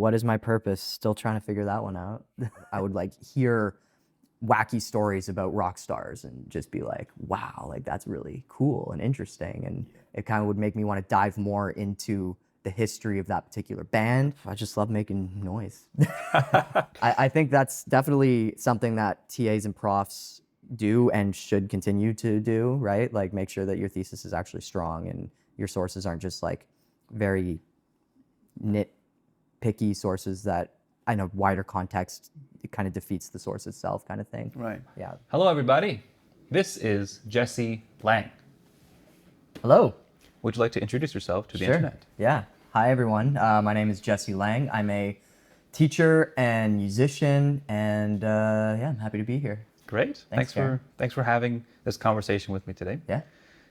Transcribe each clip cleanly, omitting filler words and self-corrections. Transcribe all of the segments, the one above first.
what is my purpose? Still trying to figure that one out. I would like hear wacky stories about rock stars and just be like, wow, like that's really cool and interesting. And it kind of would make me want to dive more into the history of that particular band. I just love making noise. I think that's definitely something that TAs and profs do and should continue to do, right? Like make sure that your thesis is actually strong and your sources aren't just like very nitpicky sources that in a wider context, it kind of defeats the source itself kind of thing. Right. Yeah. Hello, everybody. This is Jesse Lang. Hello. Would you like to introduce yourself to the Sure. internet? Yeah. Hi, everyone. My name is Jesse Lang. I'm a teacher and musician, and yeah, I'm happy to be here. Great. Thanks for having this conversation with me today. Yeah.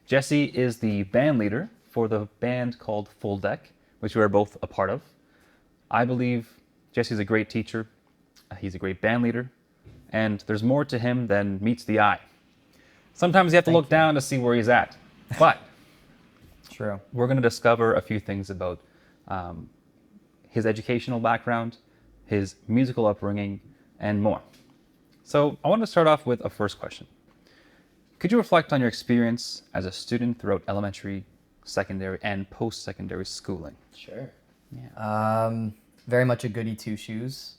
Jesse is the band leader for the band called Full Deck, which we are both a part of. I believe Jesse's a great teacher. He's a great band leader, and there's more to him than meets the eye. Sometimes you have to look down to see where he's at, but True. we're going to discover a few things about his educational background, his musical upbringing, and more. So I want to start off with a first question. Could you reflect on your experience as a student throughout elementary, secondary, and post-secondary schooling? Sure. Yeah. Very much a goody two-shoes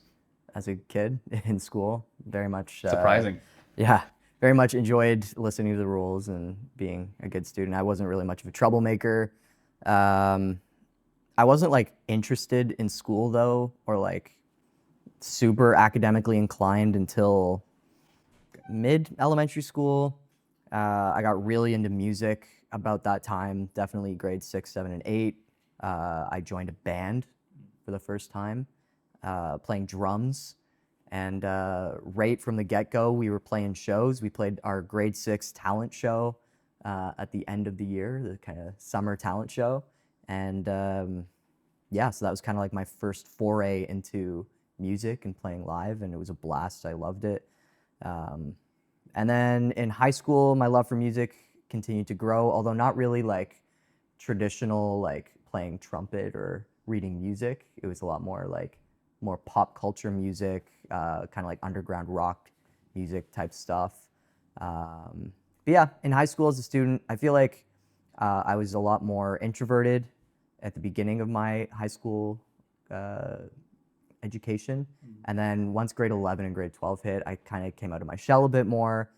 as a kid in school. Very much Surprising. Yeah, very much enjoyed listening to the rules and being a good student. I wasn't really much of a troublemaker. I wasn't like interested in school though, or like super academically inclined until mid-elementary school. I got really into music about that time, definitely grade 6, 7, and 8. I joined a band for the first time, playing drums. And right from the get-go, we were playing shows. We played our grade 6 talent show at the end of the year, the kind of summer talent show. And yeah, so that was kind of like my first foray into music and playing live, and it was a blast. I loved it. And then in high school, my love for music continued to grow, although not really like traditional, like playing trumpet or reading music. It was a lot more like more pop culture music, kind of like underground rock music type stuff. But yeah, in high school as a student, I feel like I was a lot more introverted at the beginning of my high school education. And then once grade 11 and grade 12 hit, I kind of came out of my shell a bit more,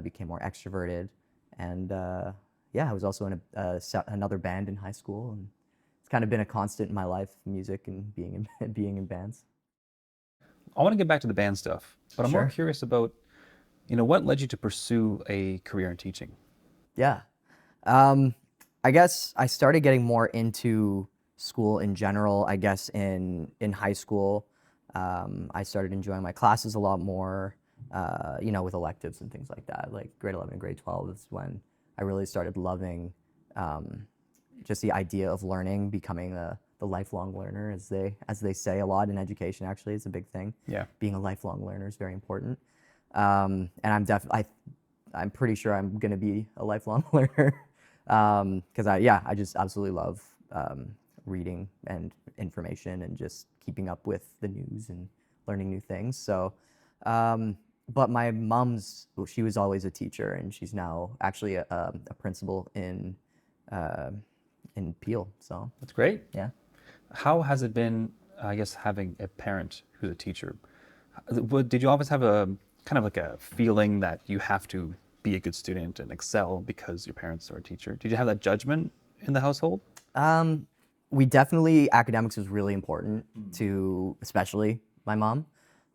became more extroverted. And yeah, I was also in another band in high school. And it's kind of been a constant in my life, music and being in bands. I want to get back to the band stuff, but I'm more Sure. curious about, what led you to pursue a career in teaching? Yeah. I guess I started getting more into school in general, I guess in high school. I started enjoying my classes a lot more, with electives and things like that. Like grade 11 and grade 12 is when I really started loving just the idea of learning, becoming the lifelong learner, as they say a lot in education. Actually, it's a big thing. Yeah. Being a lifelong learner is very important. And I'm pretty sure I'm gonna be a lifelong learner because I just absolutely love reading and information and just keeping up with the news and learning new things. So, but my mom's, she was always a teacher, and she's now actually a principal in Peel. So That's great. yeah. How has it been, I guess, having a parent who's a teacher? Did you always have a kind of like a feeling that you have to be a good student and excel because your parents are a teacher? Did you have that judgment in the household? We definitely, academics was really important to, especially my mom,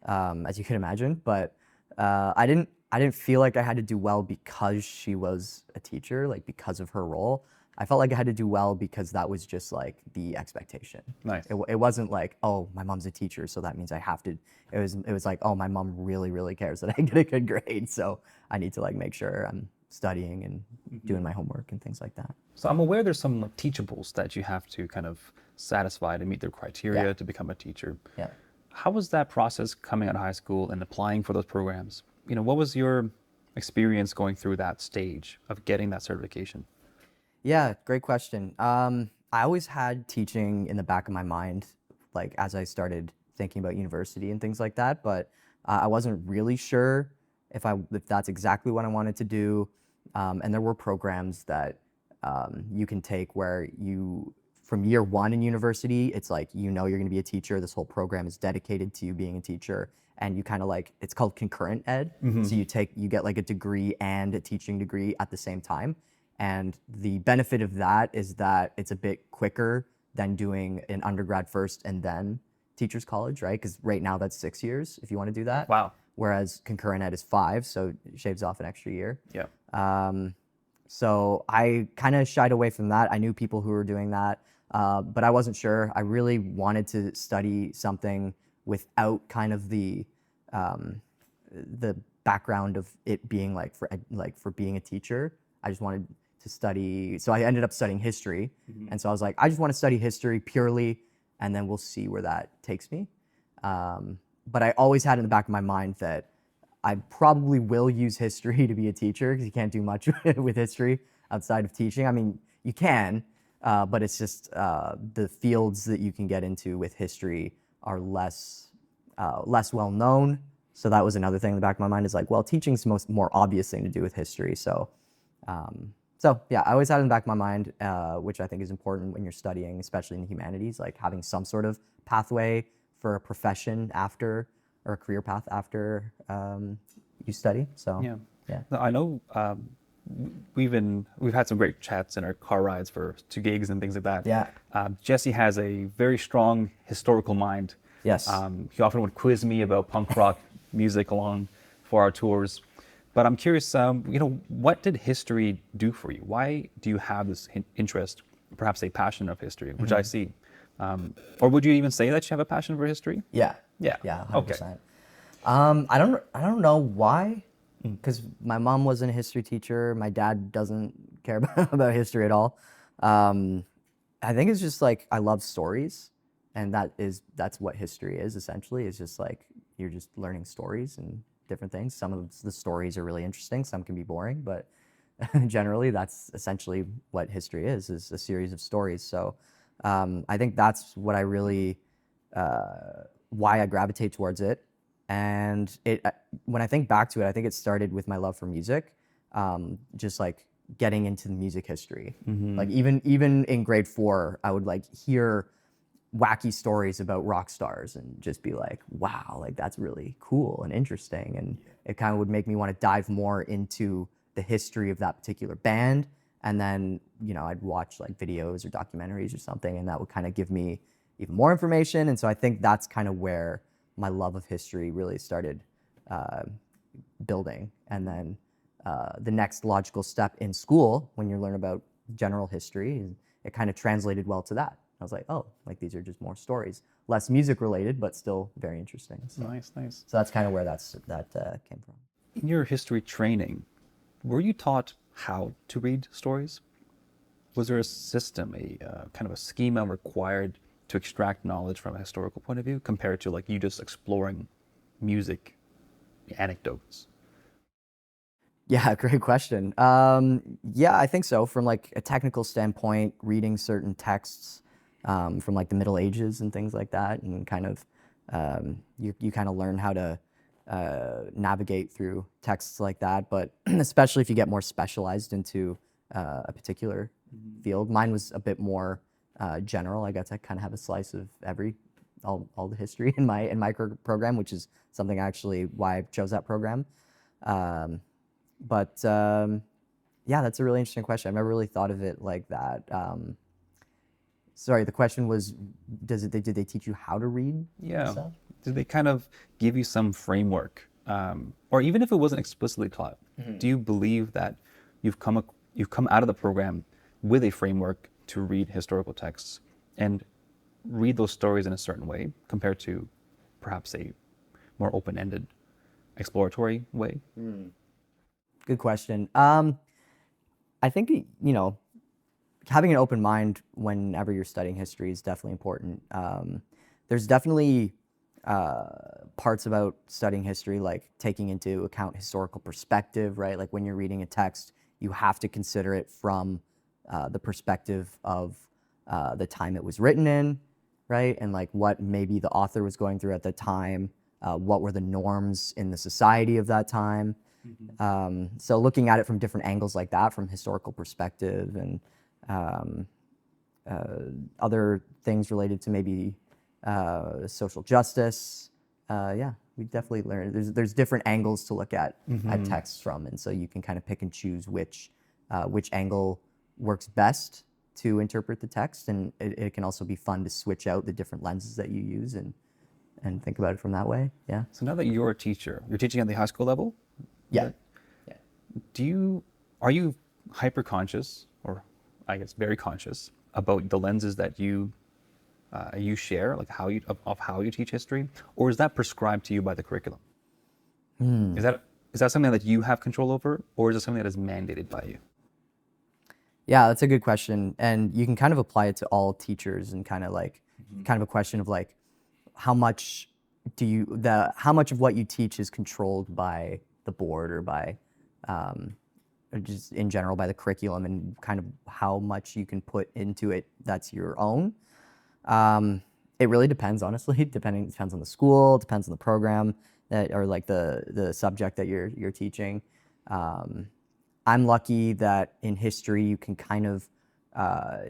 as you can imagine. But I didn't feel like I had to do well because she was a teacher, like because of her role. I felt like I had to do well because that was just like the expectation. Nice. It wasn't like, oh, my mom's a teacher, so that means I have to. It was like, oh, my mom really, really cares that I get a good grade, so I need to like make sure I'm studying and doing my homework and things like that. So I'm aware there's some like, teachables that you have to kind of satisfy to meet their criteria Yeah. to become a teacher. Yeah. How was that process coming out of high school and applying for those programs? What was your experience going through that stage of getting that certification? Yeah, great question. I always had teaching in the back of my mind like as I started thinking about university and things like that. But I wasn't really sure if that's exactly what I wanted to do. And there were programs that you can take where you, from year one in university, it's like, you're going to be a teacher. This whole program is dedicated to you being a teacher. And you kind of like, it's called concurrent ed. So you get like a degree and a teaching degree at the same time. And the benefit of that is that it's a bit quicker than doing an undergrad first and then teacher's college, right? Because right now that's 6 years if you want to do that. Wow. Whereas concurrent ed is 5, so it shaves off an extra year. Yeah. So I kind of shied away from that. I knew people who were doing that, but I wasn't sure. I really wanted to study something without kind of the background of it being like for being a teacher. I just wanted to study. So I ended up studying history, and so I was like, I just want to study history purely, and then we'll see where that takes me. But I always had in the back of my mind that I probably will use history to be a teacher, because you can't do much with history outside of teaching. I mean, you can, but it's just the fields that you can get into with history are less well known. So that was another thing in the back of my mind, is like, well, teaching's the more obvious thing to do with history. So yeah, I always had it in the back of my mind, which I think is important when you're studying, especially in the humanities, like having some sort of pathway for a profession after, or a career path after you study. So yeah. No, I know we've had some great chats in our car rides to gigs and things like that. Yeah. Jesse has a very strong historical mind. Yes. He often would quiz me about punk rock music along for our tours. But I'm curious, what did history do for you? Why do you have this interest, perhaps a passion of history, which I see? Or would you even say that you have a passion for history? Yeah. Yeah. Yeah. 100%. Okay. I don't know why, because my mom wasn't a history teacher. My dad doesn't care about history at all. I think it's just like I love stories, and that's what history is essentially. It's just like you're just learning stories and different things. Some of the stories are really interesting. Some can be boring, but generally that's essentially what history is a series of stories. So I think that's what I really why I gravitate towards it. And when I think back to it, I think it started with my love for music, just like getting into the music history. Like even in grade 4, I would like hear wacky stories about rock stars and just be like, wow, like that's really cool and interesting. And it kind of would make me want to dive more into the history of that particular band. And then, I'd watch like videos or documentaries or something, and that would kind of give me even more information. And so I think that's kind of where my love of history really started building. And then the next logical step in school, when you learn about general history, it kind of translated well to that. I was like, oh, like these are just more stories, less music related, but still very interesting. So, Nice. So that's kind of where that came from. In your history training, were you taught how to read stories? Was there a system, a kind of a schema required to extract knowledge from a historical point of view, compared to like you just exploring music anecdotes? Yeah, great question. Yeah, I think so. From like a technical standpoint, reading certain texts from like the Middle Ages and things like that, and kind of you kind of learn how to navigate through texts like that. But especially if you get more specialized into a particular field, mine was a bit more general. I got to kind of have a slice of all the history in my program, which is something actually why I chose that program. But yeah, that's a really interesting question. I've never really thought of it like that. Sorry, the question was, did they teach you how to read? Yeah. Stuff? Did they kind of give you some framework, or even if it wasn't explicitly taught? Do you believe that you've come out of the program with a framework to read historical texts and read those stories in a certain way, compared to perhaps a more open-ended, exploratory way? Good question. I think, having an open mind whenever you're studying history is definitely important. There's definitely parts about studying history, like taking into account historical perspective, right? Like when you're reading a text, you have to consider it from the perspective of the time it was written in, right? And like what maybe the author was going through at the time, what were the norms in the society of that time. So looking at it from different angles like that, from historical perspective and other things related to maybe social justice. Yeah, we definitely learn. There's different angles to look at texts from, and so you can kind of pick and choose which angle works best to interpret the text, and it can also be fun to switch out the different lenses that you use and think about it from that way. Yeah. So now that you're a teacher, you're teaching at the high school level? Yeah. Are you hyper conscious, or I guess very conscious, about the lenses that you share, like of how you teach history, or is that prescribed to you by the curriculum? Is that something that you have control over, or is it something that is mandated by you? Yeah, that's a good question, and you can kind of apply it to all teachers, and kind of a question of like, how much of what you teach is controlled by the board or by or just in general by the curriculum, and kind of how much you can put into it that's your own. It really depends, honestly. Depends on the school, depends on the program or like the subject that you're teaching. I'm lucky that in history you can kind of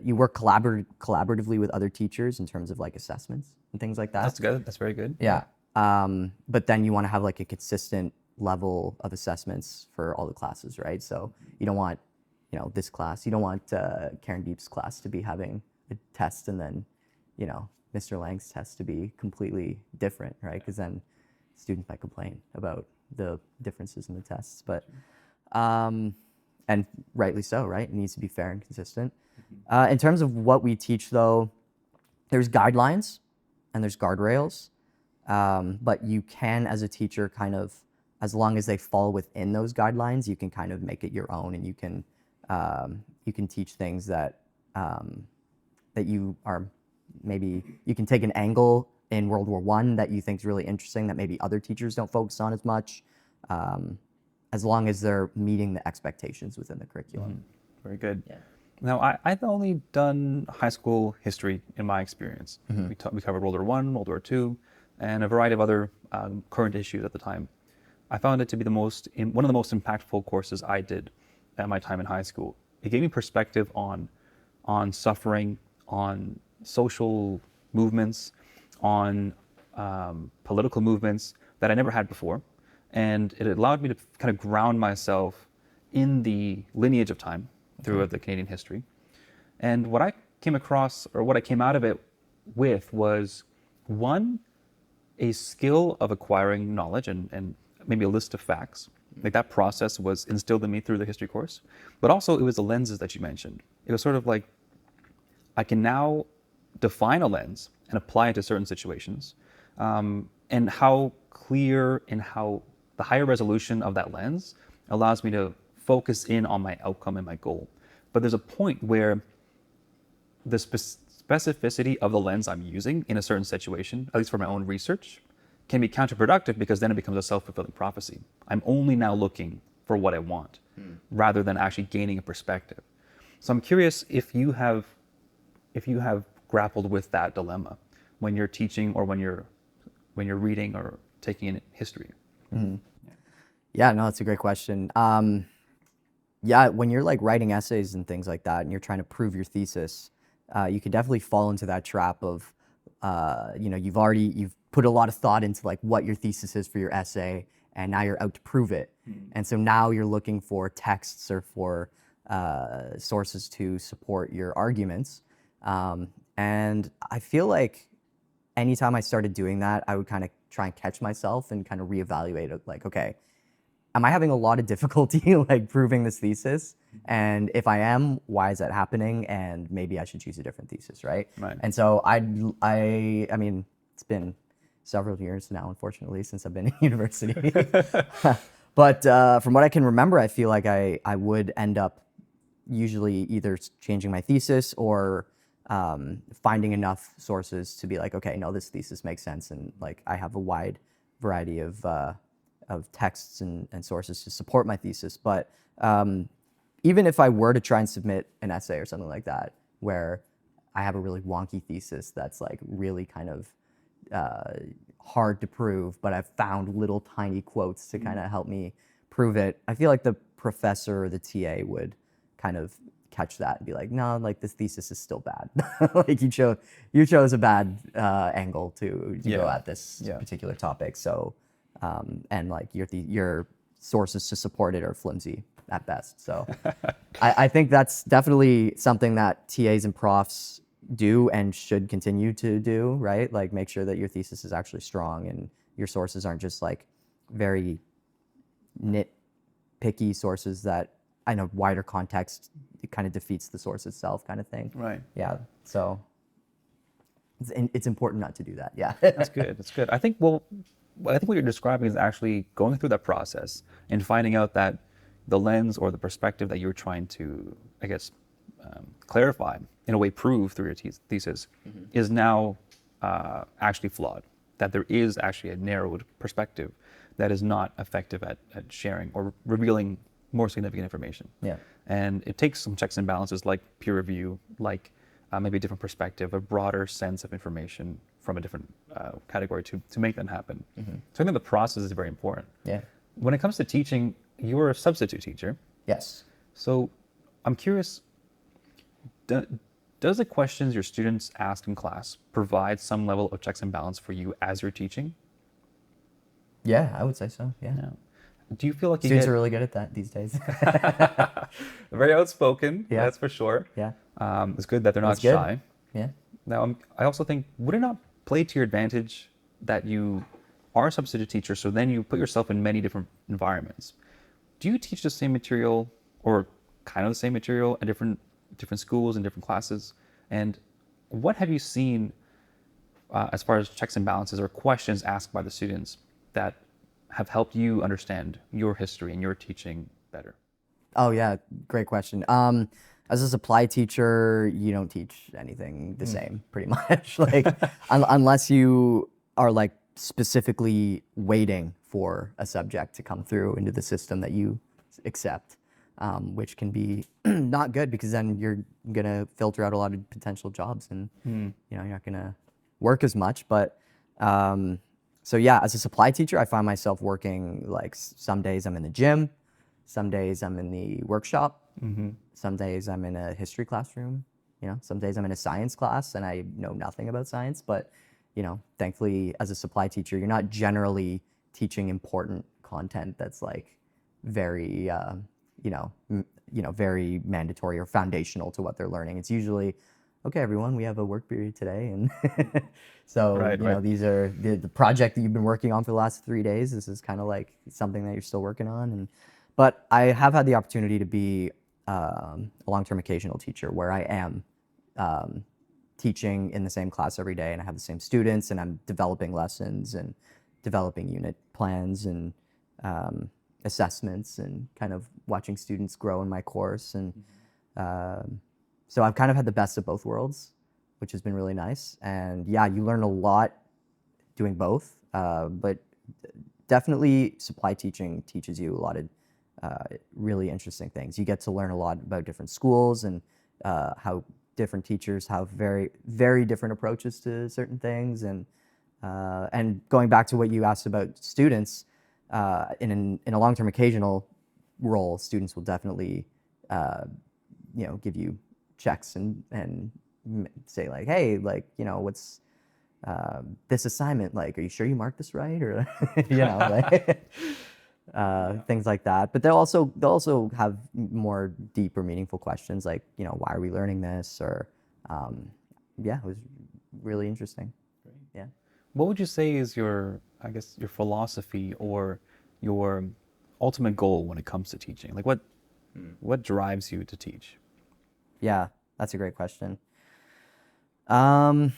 you work collaboratively with other teachers in terms of like assessments and things like that. That's good. That's very good. Yeah. But then you want to have like a consistent level of assessments for all the classes, right? So you don't want, this class, you don't want Karen Deep's class to be having a test and then, Mr. Lang's test to be completely different, right? Because then students might complain about the differences in the tests. But and rightly so, right? It needs to be fair and consistent. In terms of what we teach, though, there's guidelines and there's guardrails, but you can, as a teacher, kind of, as long as they fall within those guidelines, you can kind of make it your own, and you can teach things that that you are maybe you can take an angle in World War I that you think is really interesting that maybe other teachers don't focus on as much. As long as they're meeting the expectations within the curriculum. Very good. Yeah. Now, I've only done high school history in my experience. We covered World War I, World War II, and a variety of other current issues at the time. I found it to be one of the most impactful courses I did at my time in high school. It gave me perspective on suffering, on social movements, on political movements that I never had before. And it allowed me to kind of ground myself in the lineage of time throughout the Canadian history. And what I came across, or what I came out of it with, was one, a skill of acquiring knowledge and maybe a list of facts. Like that process was instilled in me through the history course. But also it was the lenses that you mentioned. It was sort of like, I can now define a lens and apply it to certain situations. And how clear and how the higher resolution of that lens allows me to focus in on my outcome and my goal. But there's a point where the specificity of the lens I'm using in a certain situation, at least for my own research, can be counterproductive, because then it becomes a self-fulfilling prophecy. I'm only now looking for what I want rather than actually gaining a perspective. So I'm curious if you have grappled with that dilemma when you're teaching or when you're reading or taking in history. Yeah, no, that's a great question. Yeah, when you're like writing essays and things like that, and you're trying to prove your thesis, you could definitely fall into that trap of, you've put a lot of thought into like what your thesis is for your essay, and now you're out to prove it. And so now you're looking for texts or for sources to support your arguments. And I feel like anytime I started doing that, I would kind of try and catch myself and kind of reevaluate it, like, okay, am I having a lot of difficulty like proving this thesis? And if I am, why is that happening? And maybe I should choose a different thesis, right? Right. And so I mean, it's been several years now, unfortunately, since I've been in university. But from what I can remember, I feel like I would end up usually either changing my thesis or finding enough sources to be like, okay, no, this thesis makes sense, and like I have a wide variety of texts and sources to support my thesis. But even if I were to try and submit an essay or something like that, where I have a really wonky thesis that's like really kind of hard to prove, but I've found little tiny quotes to kind of help me prove it. I feel like the professor or the TA would kind of catch that and be like, no, like this thesis is still bad. Like you chose a bad angle to go at this particular topic. So and like your sources to support it are flimsy at best. So I think that's definitely something that TAs and profs do and should continue to do, right? Like make sure that your thesis is actually strong and your sources aren't just like very nitpicky sources that in a wider context, it kind of defeats the source itself kind of thing. Right. Yeah. So it's important not to do that. Yeah. That's good. That's good. I think what you're describing is actually going through that process and finding out that the lens or the perspective that you're trying to, I guess, clarify, in a way prove through your thesis, is now actually flawed. That there is actually a narrowed perspective that is not effective at sharing or revealing more significant information. Yeah. And it takes some checks and balances like peer review, like maybe a different perspective, a broader sense of information from a different category to make that happen. So I think the process is very important. Yeah. When it comes to teaching, you're a substitute teacher. Yes. So I'm curious, does the questions your students ask in class provide some level of checks and balance for you as you're teaching? Yeah, I would say so. Yeah. Do you feel like Students are really good at that these days. very outspoken? Yeah. That's for sure. Yeah. It's good that they're not That's good. shy. Yeah. Now, I also think, would it not play to your advantage that you are a substitute teacher, so then you put yourself in many different environments? Do you teach the same material or kind of the same material at different schools and different classes? And what have you seen as far as checks and balances or questions asked by the students that have helped you understand your history and your teaching better? Oh yeah, great question. As a supply teacher, you don't teach anything the same, pretty much. Like unless you are like specifically waiting for a subject to come through into the system that you accept, which can be not good because then you're gonna filter out a lot of potential jobs and you're not gonna work as much. But so yeah, as a supply teacher, I find myself working like some days I'm in the gym, some days I'm in the workshop, some days I'm in a history classroom, some days I'm in a science class and I know nothing about science, but thankfully as a supply teacher, you're not generally teaching important content that's like very, very mandatory or foundational to what they're learning. It's usually, okay, everyone, we have a work period today. And so, these are the project that you've been working on for the last 3 days. This is kind of like something that you're still working on. But I have had the opportunity to be a long-term occasional teacher where I am teaching in the same class every day and I have the same students and I'm developing lessons and developing unit plans and assessments and kind of watching students grow in my course. And so I've kind of had the best of both worlds, which has been really nice. And yeah, you learn a lot doing both, but definitely supply teaching teaches you a lot of really interesting things. You get to learn a lot about different schools and how different teachers have very, very different approaches to certain things. And going back to what you asked about students, in a long-term occasional role, students will definitely, give you checks and say like, hey, like, what's this assignment like? Are you sure you marked this right? Or things like that. But they'll also have more deep or meaningful questions like, why are we learning this? Or it was really interesting. Yeah. What would you say is your philosophy or your ultimate goal when it comes to teaching? Like what drives you to teach? Yeah, that's a great question. I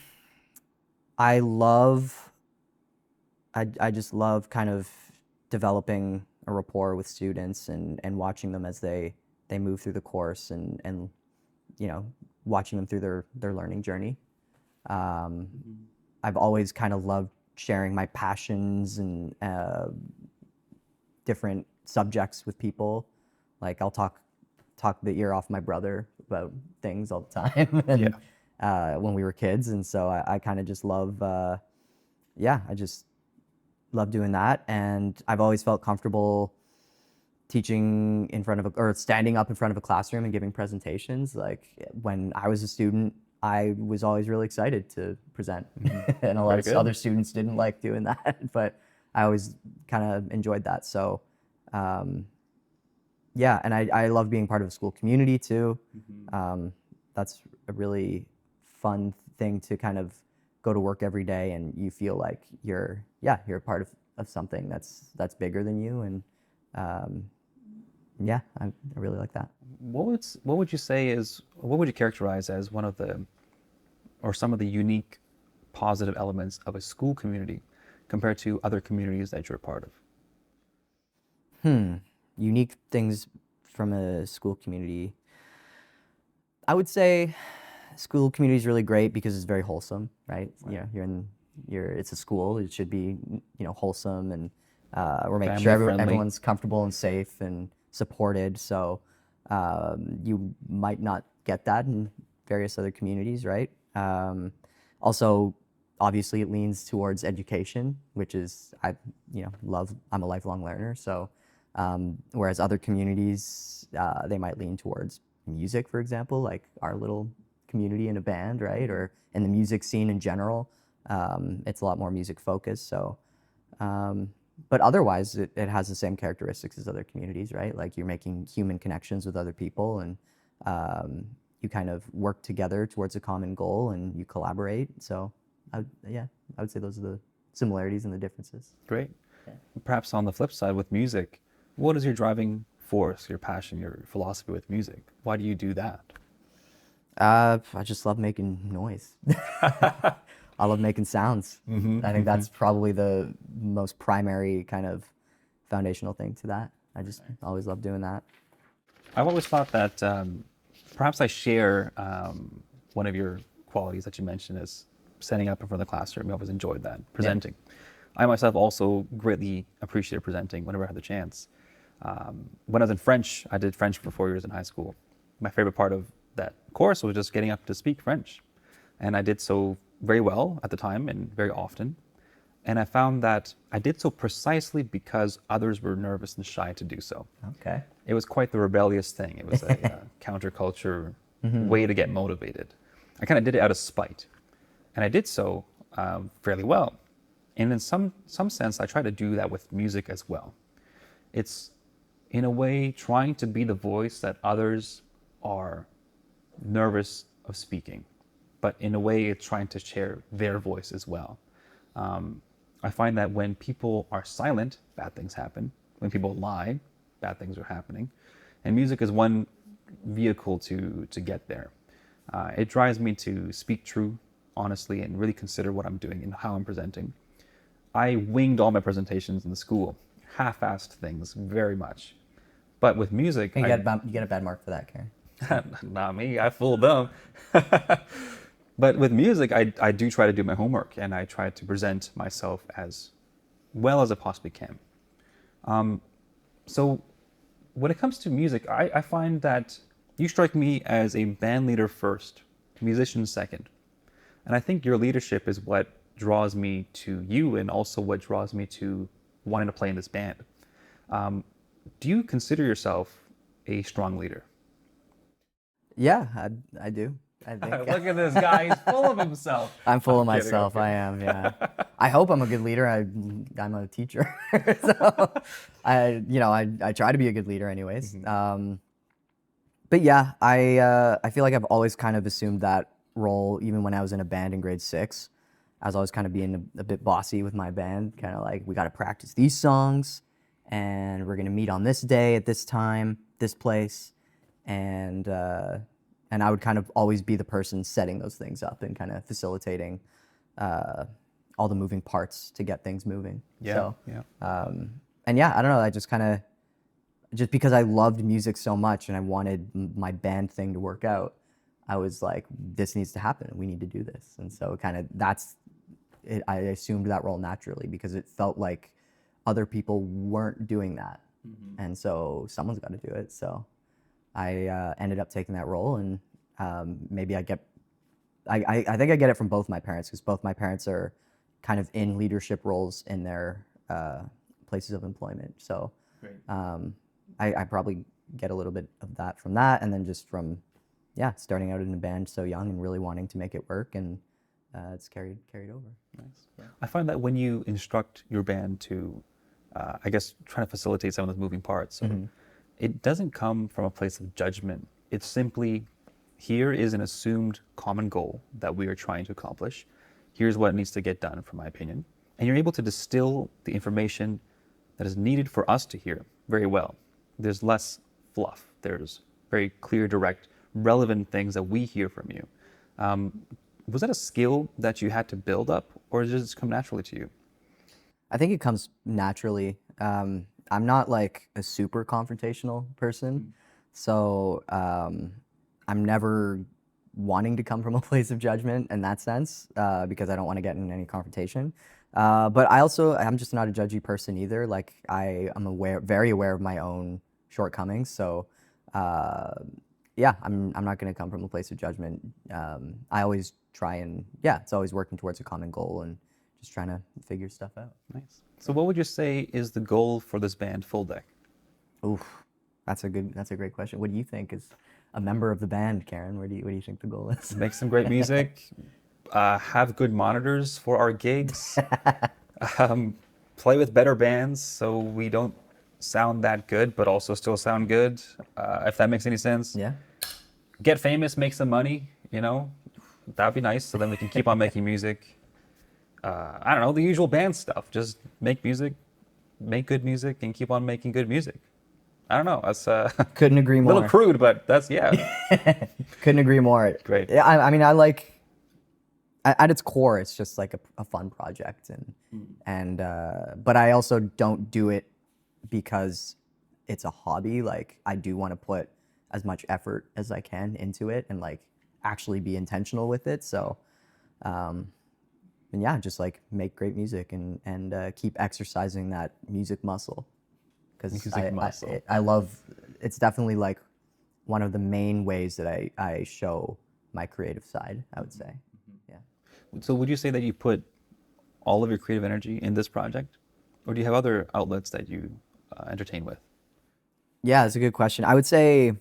just love kind of developing a rapport with students and watching them as they move through the course and watching them through their learning journey. I've always kind of loved sharing my passions and different subjects with people. Like I'll talk the ear off my brother about things all the time. And when we were kids, and so I kind of just love, yeah, I just love doing that, and I've always felt comfortable teaching in front of or standing up in front of a classroom and giving presentations. Like when I was a student, I was always really excited to present, and a lot of other students didn't like doing that, but I always kind of enjoyed that. So, yeah, and I love being part of a school community too. That's a really fun thing to kind of go to work every day and you feel like you're a part of something that's bigger than you, and yeah, I really like that. What would you say is, what would you characterize as one of the, or some of the unique positive elements of a school community compared to other communities that you're a part of? Unique things from a school community. I would say school community is really great because it's very wholesome, right? You know, it's a school. It should be, wholesome, and we're making sure everyone's comfortable and safe and supported. So you might not get that in various other communities, right? Also, obviously, it leans towards education, which is love. I'm a lifelong learner, so whereas other communities they might lean towards music, for example, like our little community in a band, right? Or in the music scene in general, it's a lot more music focused. So, but otherwise, it has the same characteristics as other communities, right? Like you're making human connections with other people, and you kind of work together towards a common goal, and you collaborate. So, I would say those are the similarities and the differences. Great. Yeah. Perhaps on the flip side with music, what is your driving force, your passion, your philosophy with music? Why do you do that? I just love making noise. I love making sounds. I think that's probably the most primary kind of foundational thing to that. I just always love doing that. I've always thought that perhaps I share one of your qualities that you mentioned is standing up in front of the classroom. I always enjoyed that, presenting. Yeah. I myself also greatly appreciated presenting whenever I had the chance. When I was in French, I did French for 4 years in high school. My favorite part of that course was just getting up to speak French. And I did so very well at the time and very often. And I found that I did so precisely because others were nervous and shy to do so. Okay. It was quite the rebellious thing. It was a counterculture way to get motivated. I kind of did it out of spite. And I did so fairly well. And in some sense, I try to do that with music as well. It's, in a way, trying to be the voice that others are nervous of speaking. But in a way, it's trying to share their voice as well. I find that when people are silent, bad things happen. When people lie, bad things are happening. And music is one vehicle to get there. It drives me to speak true, honestly, and really consider what I'm doing and how I'm presenting. I winged all my presentations in the school, half-assed things very much. But with music, you get a bad mark for that, Karen. Not me, I fooled them. But with music, I do try to do my homework, and I try to present myself as well as I possibly can. So when it comes to music, I find that you strike me as a band leader first, musician second. And I think your leadership is what draws me to you, and also what draws me to wanting to play in this band. Do you consider yourself a strong leader? Yeah, I do. I think. Look at this guy; he's full of himself. I'm full of myself. I am. Yeah. I hope I'm a good leader. I'm a teacher, so I try to be a good leader, anyways. But yeah, I feel like I've always kind of assumed that role, even when I was in a band in grade 6. I was always kind of being a bit bossy with my band, kind of like, we got to practice these songs, and we're gonna meet on this day at this time, this place, and I would kind of always be the person setting those things up and kind of facilitating all the moving parts to get things moving. Yeah. So, and yeah, I don't know. I just kind of, just because I loved music so much and I wanted my band thing to work out, I was like, this needs to happen. We need to do this. And so kind of I assumed that role naturally because it felt like other people weren't doing that. And so someone's got to do it. So I ended up taking that role, and maybe I get I think I get it from both my parents because both my parents are kind of in leadership roles in their places of employment. So Great. I probably get a little bit of that from that, and then just from starting out in a band so young and really wanting to make it work, and it's carried over. Nice. Yeah. I find that when you instruct your band to, I guess, try to facilitate some of those moving parts, so it doesn't come from a place of judgment. It's simply, here is an assumed common goal that we are trying to accomplish. Here's what needs to get done, from my opinion. And you're able to distill the information that is needed for us to hear very well. There's less fluff. There's very clear, direct, relevant things that we hear from you. Was that a skill that you had to build up, or does it just come naturally to you? I think it comes naturally. I'm not like a super confrontational person, so I'm never wanting to come from a place of judgment in that sense, because I don't want to get in any confrontation. But I'm just not a judgy person either. Like I'm very aware of my own shortcomings. So I'm not going to come from a place of judgment. I always try and it's always working towards a common goal and just trying to figure stuff out. Nice. So what would you say is the goal for this band, Full Deck? Oof, that's a great question. What do you think is a member of the band, Karen? What do you think the goal is? Make some great music, have good monitors for our gigs, play with better bands so we don't sound that good but also still sound good, if that makes any sense. Yeah. Get famous, make some money, that'd be nice, so then we can keep on making music. I don't know, the usual band stuff. Just make music, make good music, and keep on making good music. I don't know. That's couldn't agree more. A little crude, but that's Couldn't agree more. Great. Yeah, I mean, I like at its core, it's just like a fun project, and but I also don't do it because it's a hobby. Like I do want to put as much effort as I can into it and like actually be intentional with it. So, and just like make great music and keep exercising that music muscle. Because I love, it's definitely like one of the main ways that I show my creative side, I would say. Yeah. So would you say that you put all of your creative energy in this project? Or do you have other outlets that you entertain with? Yeah, it's a good question. I would say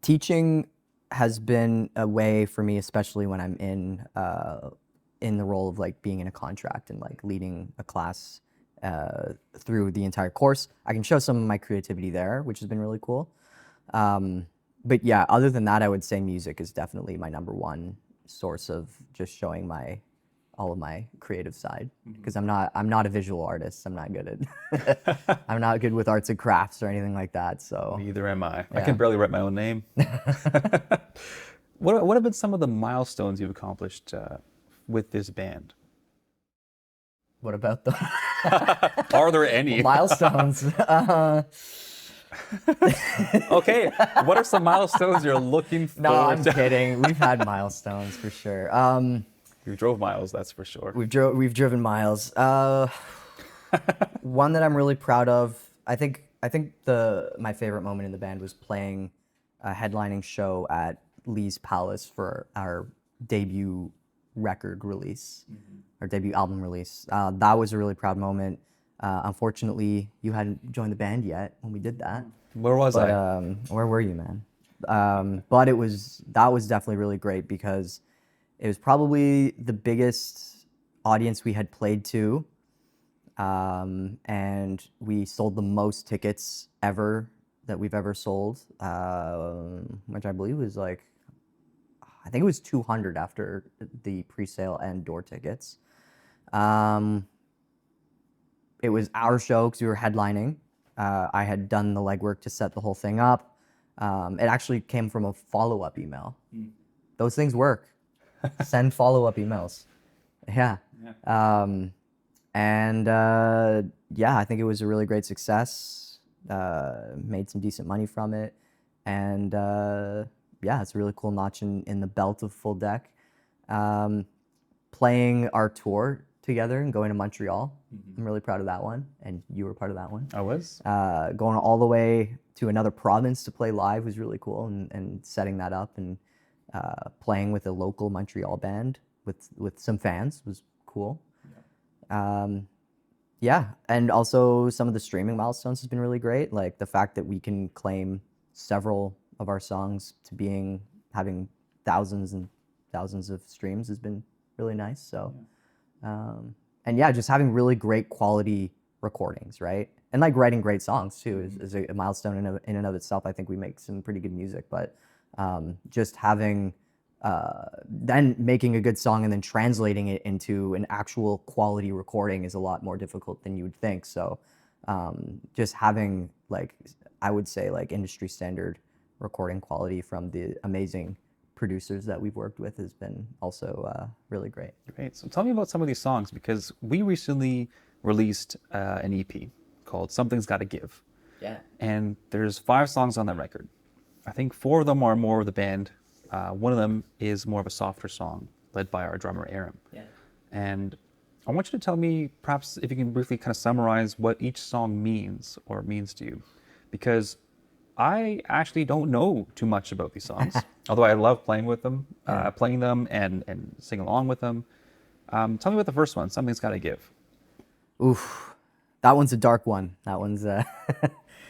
teaching has been a way for me, especially when I'm in the role of like being in a contract and like leading a class through the entire course. I can show some of my creativity there, which has been really cool. But yeah, other than that, I would say music is definitely my number one source of just showing all of my creative side. Because I'm not a visual artist. I'm not good at I'm not good with arts and crafts or anything like that. So neither am I. Yeah. I can barely write my own name. What have been some of the milestones you've accomplished with this band? What about them? Are there any milestones? Okay, what are some milestones you're looking for? No, I'm kidding. We've had milestones for sure. You drove miles, that's for sure. We've driven miles. One that I'm really proud of. I think my favorite moment in the band was playing a headlining show at Lee's Palace for our debut record release, our debut album release. That was a really proud moment. Unfortunately, you hadn't joined the band yet when we did that. Where was I? Where were you, man? But that was definitely really great because it was probably the biggest audience we had played to, and we sold the most tickets ever that we've ever sold, which I believe was like, I think it was 200 after the pre-sale and door tickets. It was our show because we were headlining. I had done the legwork to set the whole thing up. It actually came from a follow-up email. Those things work. Send follow-up emails. Yeah. I think it was a really great success. Made some decent money from it. And it's a really cool notch in the belt of Full Deck. Playing our tour together and going to Montreal. I'm really proud of that one. And you were part of that one. I was. Going all the way to another province to play live was really cool, and setting that up and playing with a local Montreal band with some fans was cool. Yeah, and also some of the streaming milestones has been really great. Like the fact that we can claim several of our songs to having thousands and thousands of streams has been really nice. So, and yeah, just having really great quality recordings, right? And like writing great songs too is a milestone in and of itself. I think we make some pretty good music, but just having then making a good song and then translating it into an actual quality recording is a lot more difficult than you would think. So just having like, I would say like industry standard recording quality from the amazing producers that we've worked with has been also really great. Great. So tell me about some of these songs, because we recently released an EP called Something's Gotta Give. Yeah. And there's 5 songs on that record. I think 4 of them are more of the band. One of them is more of a softer song led by our drummer, Aram. Yeah. And I want you to tell me, perhaps if you can briefly kind of summarize what each song means or means to you, because I actually don't know too much about these songs, although I love playing with them, playing them and sing along with them. Tell me about the first one, Something's Gotta Give. Oof, that one's a dark one. That one's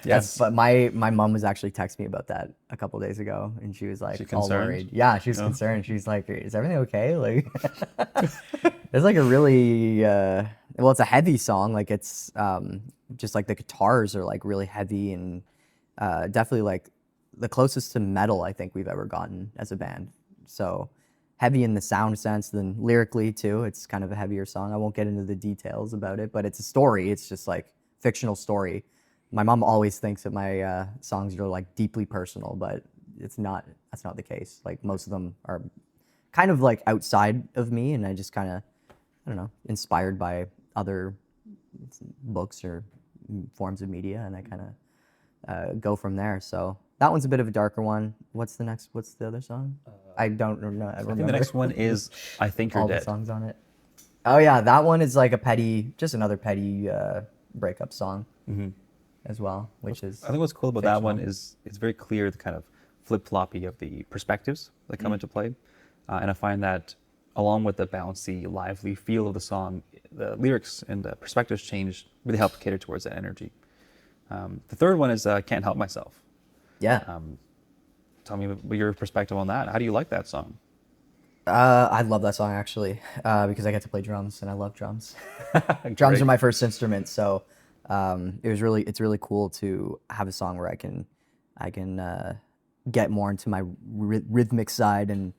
Yes. But my mom was actually texting me about that a couple days ago, and she was like all concerned? worried. Yeah, she was concerned. She's like, "Is everything okay?" Like, it's like a really well, it's a heavy song. Like it's just like the guitars are like really heavy and definitely like the closest to metal I think we've ever gotten as a band. So heavy in the sound sense, then lyrically too. It's kind of a heavier song. I won't get into the details about it, but it's a story. It's just like fictional story. My mom always thinks that my songs are like deeply personal, but it's not. That's not the case. Like most of them are kind of like outside of me, and I just kind of, I don't know, inspired by other books or forms of media, and I kind of go from there. So that one's a bit of a darker one. What's the next? What's the other song? I don't remember. I think the next one is I Think You're all Dead. the songs on it. Oh yeah, that one is like a petty, just another petty breakup song as well, which is. I think what's cool about that one is it's very clear the kind of flip-floppy of the perspectives that come into play. And I find that along with the bouncy, lively feel of the song, the lyrics and the perspectives change really help cater towards that energy. The third one is Can't Help Myself. Yeah. Tell me your perspective on that. How do you like that song? I love that song actually because I get to play drums and I love drums. Drums Great. are my first instrument, so it's really cool to have a song where I can get more into my rhythmic side and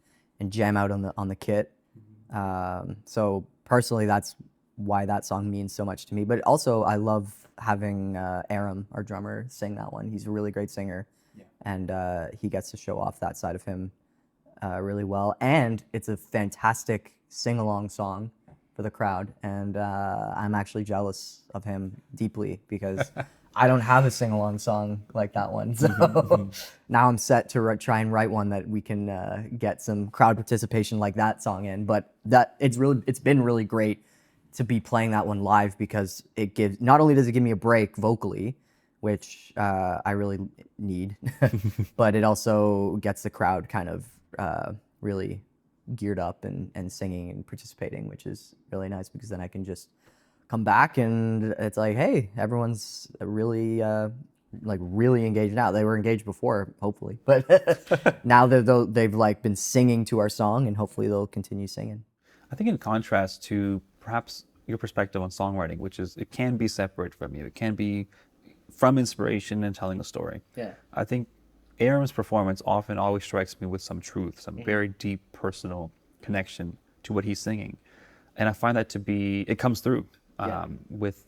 jam out on the kit. So personally, that's why that song means so much to me. But also, I love having Aram, our drummer, sing that one. He's a really great singer, and he gets to show off that side of him really well. And it's a fantastic sing-along song for the crowd, and I'm actually jealous of him deeply because I don't have a sing-along song like that one. So now I'm set to try and write one that we can get some crowd participation like that song in. But it's been really great to be playing that one live because it gives, not only does it give me a break vocally, which I really need, but it also gets the crowd kind of really geared up and singing and participating, which is really nice because then I can just come back and it's like, hey, everyone's really really engaged now. They were engaged before, hopefully, but now they've like been singing to our song and hopefully they'll continue singing. I think in contrast to perhaps your perspective on songwriting, which is it can be separate from you. It can be from inspiration and telling a story. Yeah. I think Aram's performance often always strikes me with some truth, some very deep personal connection to what he's singing. And I find that to be, it comes through with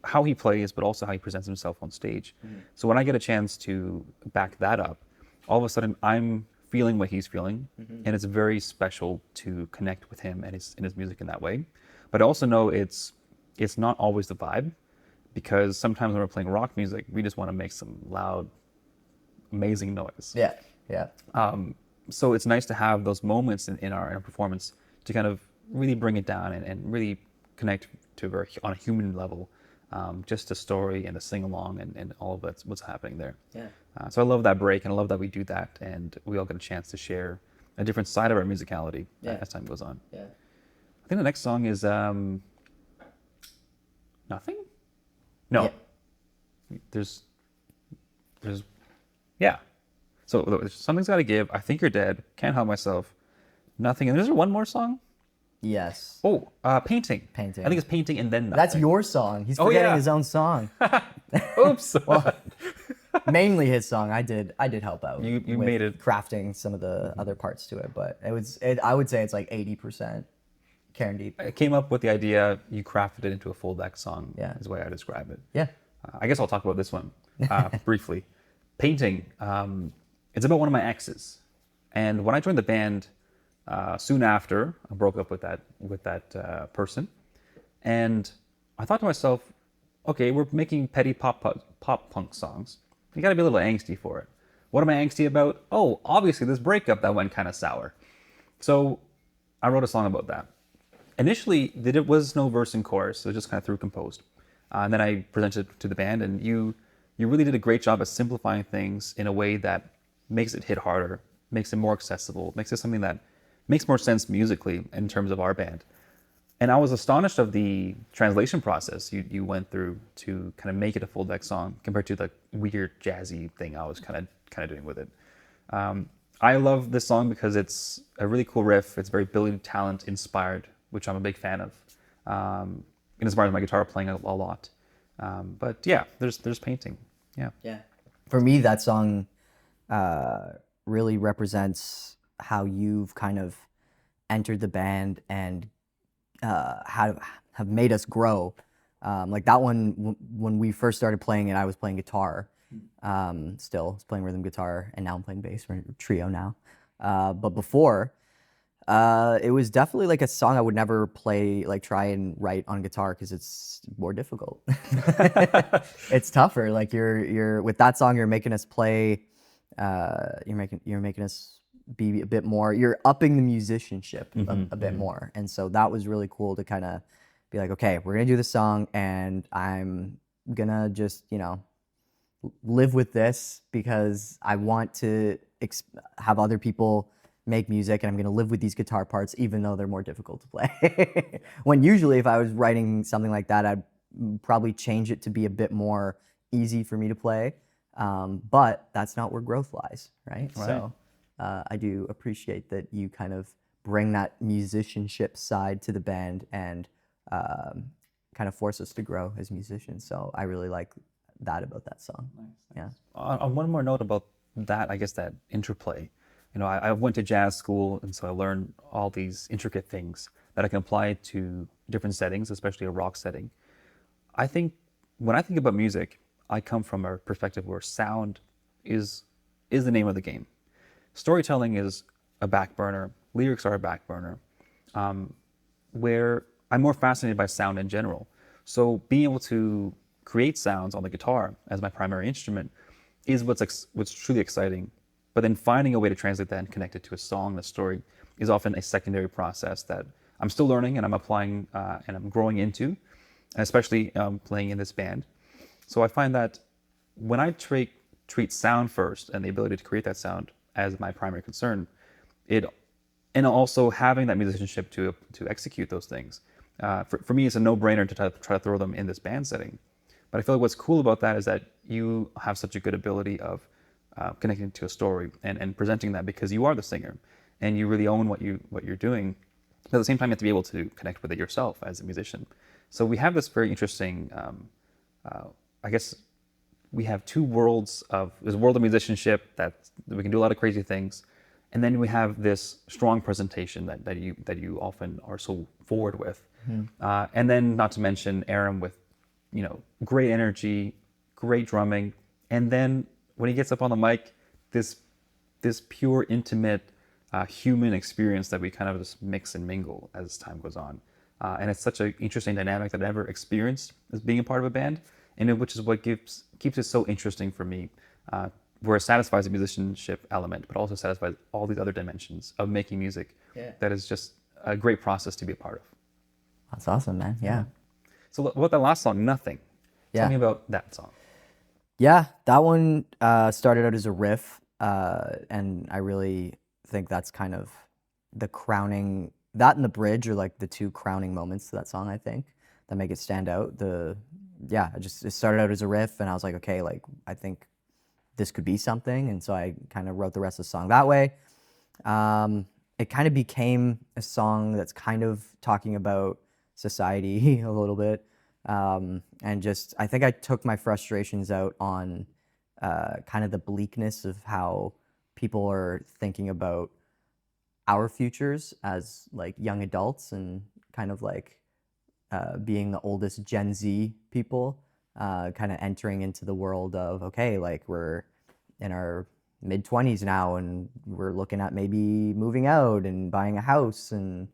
how he plays, but also how he presents himself on stage. So when I get a chance to back that up, all of a sudden I'm feeling what he's feeling. And it's very special to connect with him and his music in that way. But I also know it's not always the vibe, because sometimes when we're playing rock music, we just want to make some loud, amazing noise. Yeah, yeah. So it's nice to have those moments in our performance to kind of really bring it down and really connect to on a human level, just the story and the sing along and all of that's what's happening there. Yeah. So I love that break and I love that we do that and we all get a chance to share a different side of our musicality as time goes on. Yeah. I think the next song is Nothing? No. Yeah. There's yeah. So Something's Gotta Give, I Think You're Dead, Can't Help Myself, Nothing. And there's one more song? Yes. Oh, Painting. Painting. I think it's Painting and then Nothing. That's your song. He's forgetting his own song. Oops. Well, mainly his song. I did help out. You with made it crafting some of the other parts to it, but I would say it's like 80% Karen Deep. I came up with the idea, you crafted it into a full deck song, is the way I describe it. Yeah. I guess I'll talk about this one briefly. Painting. It's about one of my exes. And when I joined the band, soon after, I broke up with that person. And I thought to myself, okay, we're making petty pop punk songs. You gotta be a little angsty for it. What am I angsty about? Oh, obviously this breakup that went kind of sour. So I wrote a song about that. Initially, there was no verse and chorus, so just kind of through composed. And then I presented it to the band, and you really did a great job of simplifying things in a way that makes it hit harder, makes it more accessible, makes it something that makes more sense musically in terms of our band. And I was astonished of the translation process you went through to kind of make it a full deck song compared to the weird jazzy thing I was kind of doing with it. I love this song because it's a really cool riff. It's very Billy Talent inspired, which I'm a big fan of. It inspires my guitar playing a lot. But yeah, there's Painting. Yeah. Yeah. For me, that song really represents how you've kind of entered the band and have made us grow. Like that one, when we first started playing it, I was playing guitar. Still, I was playing rhythm guitar, and now I'm playing bass. We're a trio now. But before, it was definitely like a song I would never play, like try and write on guitar because it's more difficult. It's tougher. Like you're with that song, you're making us play. You're making us be a bit more. You're upping the musicianship a bit more, and so that was really cool to kind of be like, okay, we're gonna do this song, and I'm gonna just live with this because I want to have other people make music, and I'm gonna live with these guitar parts even though they're more difficult to play. When usually if I was writing something like that, I'd probably change it to be a bit more easy for me to play. But that's not where growth lies, right? So I do appreciate that you kind of bring that musicianship side to the band and kind of force us to grow as musicians. So I really like that about that song. Nice. Yeah. On one more note about that, I guess that interplay. I went to jazz school, and so I learned all these intricate things that I can apply to different settings, especially a rock setting. I think when I think about music, I come from a perspective where sound is the name of the game. Storytelling is a back burner. Lyrics are a back burner. Where I'm more fascinated by sound in general. So being able to create sounds on the guitar as my primary instrument is what's truly exciting. But then finding a way to translate that and connect it to a song, a story, is often a secondary process that I'm still learning and I'm applying and I'm growing into, and especially playing in this band. So I find that when I treat sound first and the ability to create that sound as my primary concern, and also having that musicianship to execute those things, for me it's a no-brainer to try to throw them in this band setting. But I feel like what's cool about that is that you have such a good ability of connecting to a story and presenting that because you are the singer and you really own what you're doing. But at the same time, you have to be able to connect with it yourself as a musician. So we have this very interesting, I guess we have two worlds there's a world of musicianship that we can do a lot of crazy things. And then we have this strong presentation that you often are so forward with. And then not to mention Aaron with, great energy, great drumming. And then when he gets up on the mic, this pure, intimate, human experience that we kind of just mix and mingle as time goes on. And it's such an interesting dynamic that I never experienced as being a part of a band, and which is what keeps it so interesting for me, where it satisfies the musicianship element, but also satisfies all these other dimensions of making music. Yeah. That is just a great process to be a part of. That's awesome, man. Yeah. So what about that last song, Nothing? Tell me about that song. Yeah, that one started out as a riff, and I really think that's kind of the crowning, that and the bridge are like the two crowning moments to that song, I think, that make it stand out. It started out as a riff and I was like, okay, like I think this could be something. And so I kind of wrote the rest of the song that way. It kind of became a song that's kind of talking about society a little bit. And just, I think I took my frustrations out on kind of the bleakness of how people are thinking about our futures as like young adults and kind of like being the oldest Gen Z people, kind of entering into the world of, okay, like we're in our mid-20s now and we're looking at maybe moving out and buying a house. And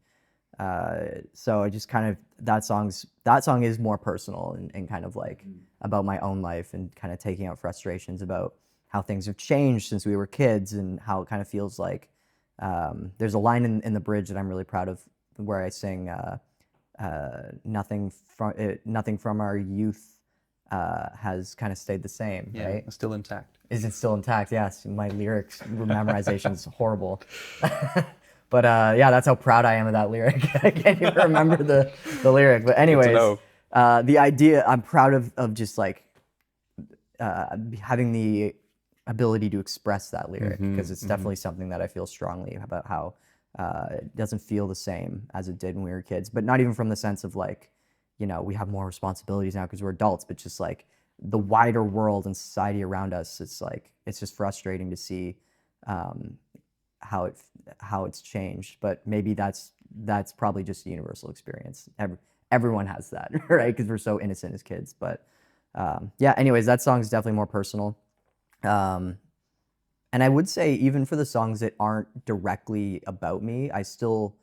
so I just kind of, that song is more personal and kind of like about my own life and kind of taking out frustrations about how things have changed since we were kids and how it kind of feels like, there's a line in the bridge that I'm really proud of where I sing, nothing from our youth has kind of stayed the same, right? It's still intact. Is it still intact? Yes. My lyrics memorization is horrible. But yeah, that's how proud I am of that lyric. I can't even remember the lyric. But anyways, the idea, I'm proud of just like having the ability to express that lyric, because it's definitely something that I feel strongly about, how it doesn't feel the same as it did when we were kids. But not even from the sense of like, you know, we have more responsibilities now because we're adults, but just like the wider world and society around us. It's like, it's just frustrating to see how it's changed. But maybe that's probably just a universal experience. Everyone has that, right? Because we're so innocent as kids. But yeah, anyways, that song is definitely more personal. And I would say even for the songs that aren't directly about me, I still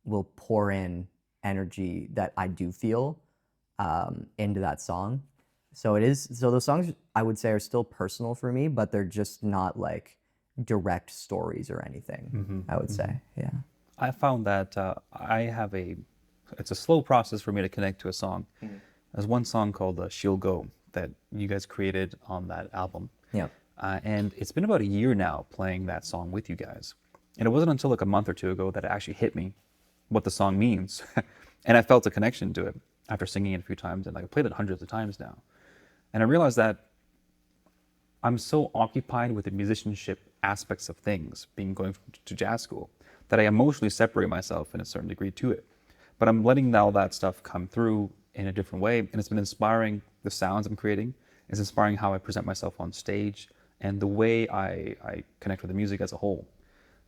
will pour in energy that I do feel into that song. So those songs I would say are still personal for me, but they're just not like direct stories or anything, I would say. Yeah. I found that it's a slow process for me to connect to a song. There's one song called She'll Go that you guys created on that album. Yeah. And it's been about a year now playing that song with you guys. And it wasn't until like a month or two ago that it actually hit me what the song means. And I felt a connection to it after singing it a few times, and like I played it hundreds of times now. And I realized that I'm so occupied with the musicianship aspects of things, going to jazz school, that I emotionally separate myself in a certain degree to it. But I'm letting all that stuff come through in a different way, and it's been inspiring the sounds I'm creating. It's inspiring how I present myself on stage and the way I connect with the music as a whole.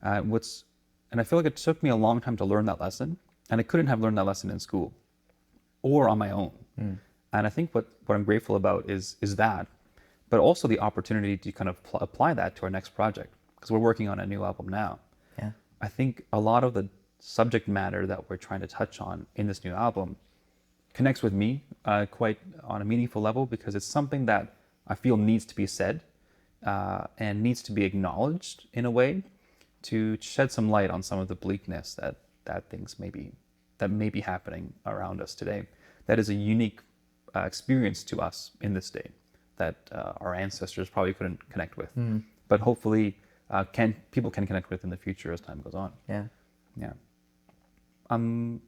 And I feel like it took me a long time to learn that lesson, and I couldn't have learned that lesson in school or on my own. And I think what I'm grateful about is that, but also the opportunity to kind of apply that to our next project, because we're working on a new album now. Yeah. I think a lot of the subject matter that we're trying to touch on in this new album connects with me quite on a meaningful level, because it's something that I feel needs to be said and needs to be acknowledged in a way to shed some light on some of the bleakness that things may be happening around us today. That is a unique experience to us in this day that our ancestors probably couldn't connect with, but hopefully people can connect with in the future as time goes on. Yeah. Yeah.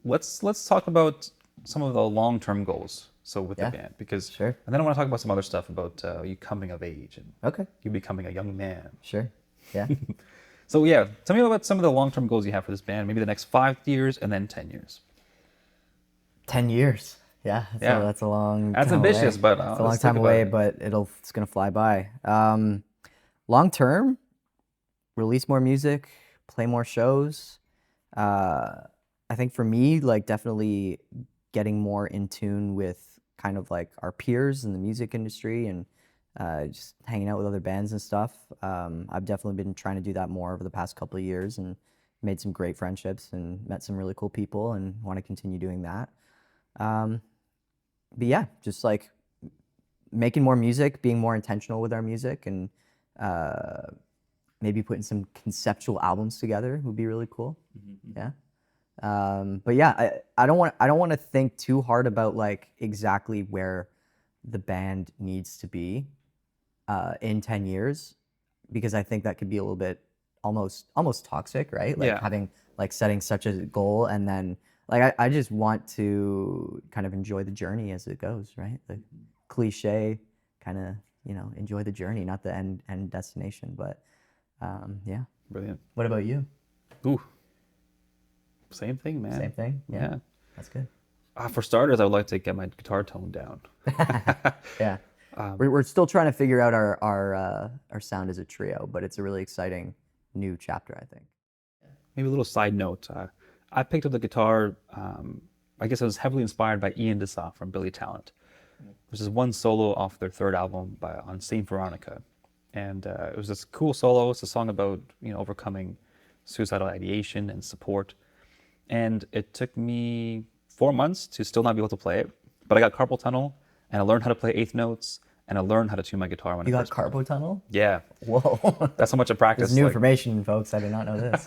Let's talk about some of the long-term goals. So with the band, because Sure. and then I want to talk about some other stuff about you coming of age and Okay. you becoming a young man. Sure. Yeah. So yeah, tell me about some of the long-term goals you have for this band. Maybe the next 5 years and then 10 years. 10 years. Yeah. That's a long. That's time ambitious, away. but it's a long time away, but it's gonna fly by. Long term, release more music, play more shows. I think for me, like definitely getting more in tune with kind of like our peers in the music industry and just hanging out with other bands and stuff. I've definitely been trying to do that more over the past couple of years and made some great friendships and met some really cool people and want to continue doing that. But yeah, just like making more music, being more intentional with our music, and maybe putting some conceptual albums together would be really cool. Yeah. But yeah, I don't want to think too hard about like exactly where the band needs to be in 10 years, because I think that could be a little bit almost toxic, right? Like Yeah. having like setting such a goal and then like I just want to kind of enjoy the journey as it goes, right? The cliche kind of, enjoy the journey, not the end destination. But yeah. Brilliant. What about you? Ooh, same thing, man. Same thing? Yeah. That's good. For starters, I would like to get my guitar tone down. Yeah. We're still trying to figure out our sound as a trio, but it's a really exciting new chapter, I think. Maybe a little side note. I picked up the guitar, I guess I was heavily inspired by Ian DeSaw from Billy Talent. There's this one solo off their third album on Saint Veronica. And it was this cool solo. It's a song about, overcoming suicidal ideation and support. And it took me 4 months to still not be able to play it. But I got carpal tunnel, and I learned how to play eighth notes, and I learned how to tune my guitar when You I got first carpal tunnel? Yeah. Whoa. That's how much I practiced. This is new information, folks. I did not know this.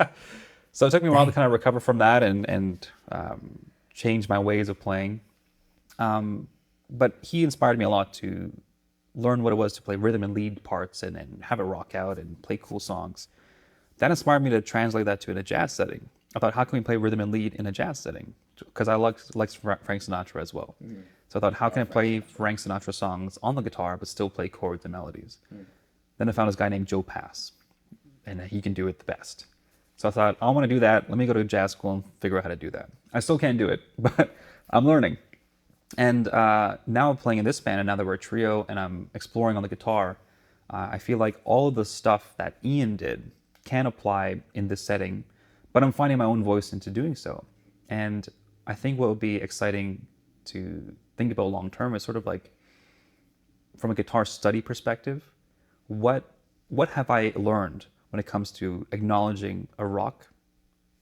So it took me a while to kind of recover from that and change my ways of playing. But he inspired me a lot to learn what it was to play rhythm and lead parts and have it rock out and play cool songs. That inspired me to translate that to in a jazz setting. I thought, how can we play rhythm and lead in a jazz setting? Because I liked Frank Sinatra as well. So I thought, how can I play Frank Sinatra songs on the guitar but still play chords and melodies? Then I found this guy named Joe Pass, and he can do it the best. So I thought, I want to do that. Let me go to jazz school and figure out how to do that. I still can't do it, but I'm learning. And now I'm playing in this band, and now that we're a trio and I'm exploring on the guitar, I feel like all of the stuff that Ian did can apply in this setting, but I'm finding my own voice into doing so. And I think what would be exciting to think about long term is sort of like, from a guitar study perspective, what have I learned when it comes to acknowledging a rock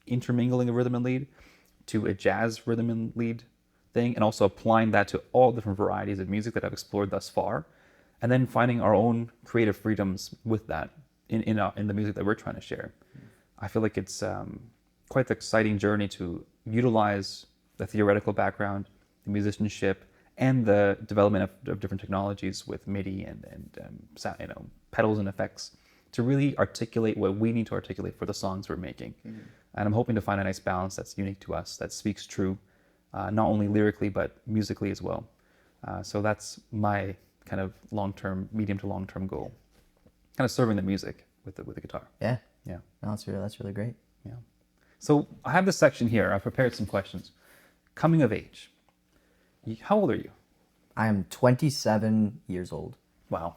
intermingling a rhythm and lead to a jazz rhythm and lead thing, and also applying that to all different varieties of music that I've explored thus far, and then finding our own creative freedoms with that in the music that we're trying to share. I feel like it's quite the exciting journey to utilize the theoretical background, the musicianship, and the development of different technologies with MIDI and pedals and effects to really articulate what we need to articulate for the songs we're making. And I'm hoping to find a nice balance that's unique to us, that speaks true, not only lyrically, but musically as well. So that's my kind of medium to long-term goal. Kind of serving the music with the guitar. Yeah. Yeah. No, that's really great. Yeah. So I have this section here. I've prepared some questions. Coming of age. How old are you? I am 27 years old. Wow.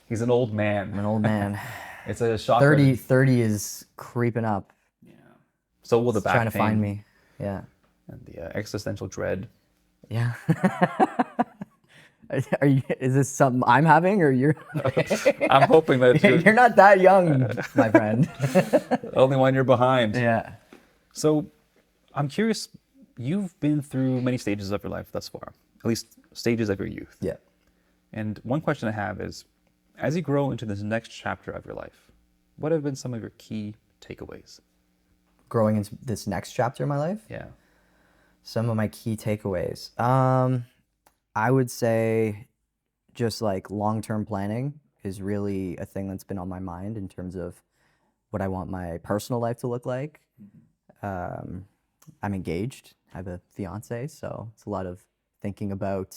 He's an old man. I'm an old man. It's a shock. 30 is creeping up. Yeah. So will the back trying to pain find me. Yeah. and the existential dread. Yeah. Is this something I'm having or you're I'm hoping that you're not that young, my friend. only one you're behind. Yeah. So I'm curious, you've been through many stages of your life thus far, at least stages of your youth. Yeah. And one question I have is, as you grow into this next chapter of your life, what have been some of your key takeaways? Growing into this next chapter of my life? Yeah. Some of my key takeaways. I would say just like long-term planning is really a thing that's been on my mind in terms of what I want my personal life to look like. I'm engaged. I have a fiance, so it's a lot of thinking about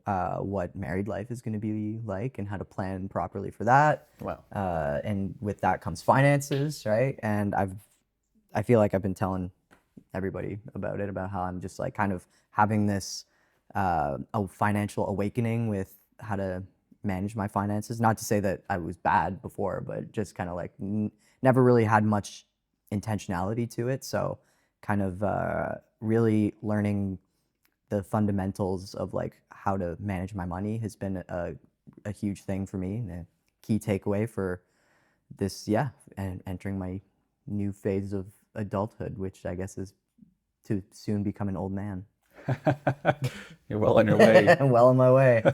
what married life is going to be like and how to plan properly for that. Wow. And with that comes finances, right? And I feel like I've been telling everybody about it, about how I'm just like kind of having this a financial awakening with how to manage my finances. Not to say that I was bad before, but just kind of like never really had much intentionality to it. So kind of really learning the fundamentals of like how to manage my money has been a huge thing for me and a key takeaway for this, and entering my new phase of adulthood, which I guess is to soon become an old man. You're well on your way. Well on my way.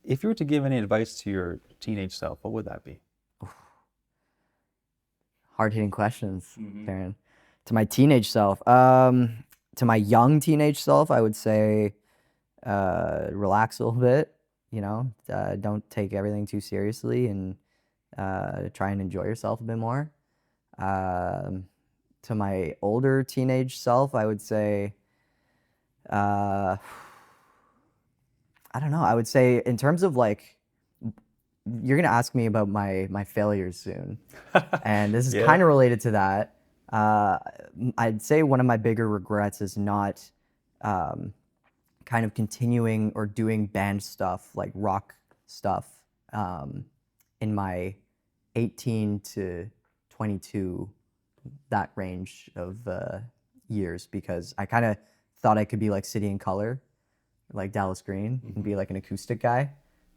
If you were to give any advice to your teenage self, what would that be? Hard-hitting questions, Karen. To my teenage self, to my young teenage self, I would say relax a little bit, don't take everything too seriously and try and enjoy yourself a bit more. To my older teenage self, I would say, uh, I don't know. I would say in terms of like, you're gonna ask me about my failures soon, and this is Yeah. kind of related to that. Uh, I'd say one of my bigger regrets is not um, kind of continuing or doing band stuff like rock stuff um, in my 18 to 22, that range of years, because I kind of thought I could be like City and Color, like Dallas Green, and be like an acoustic guy.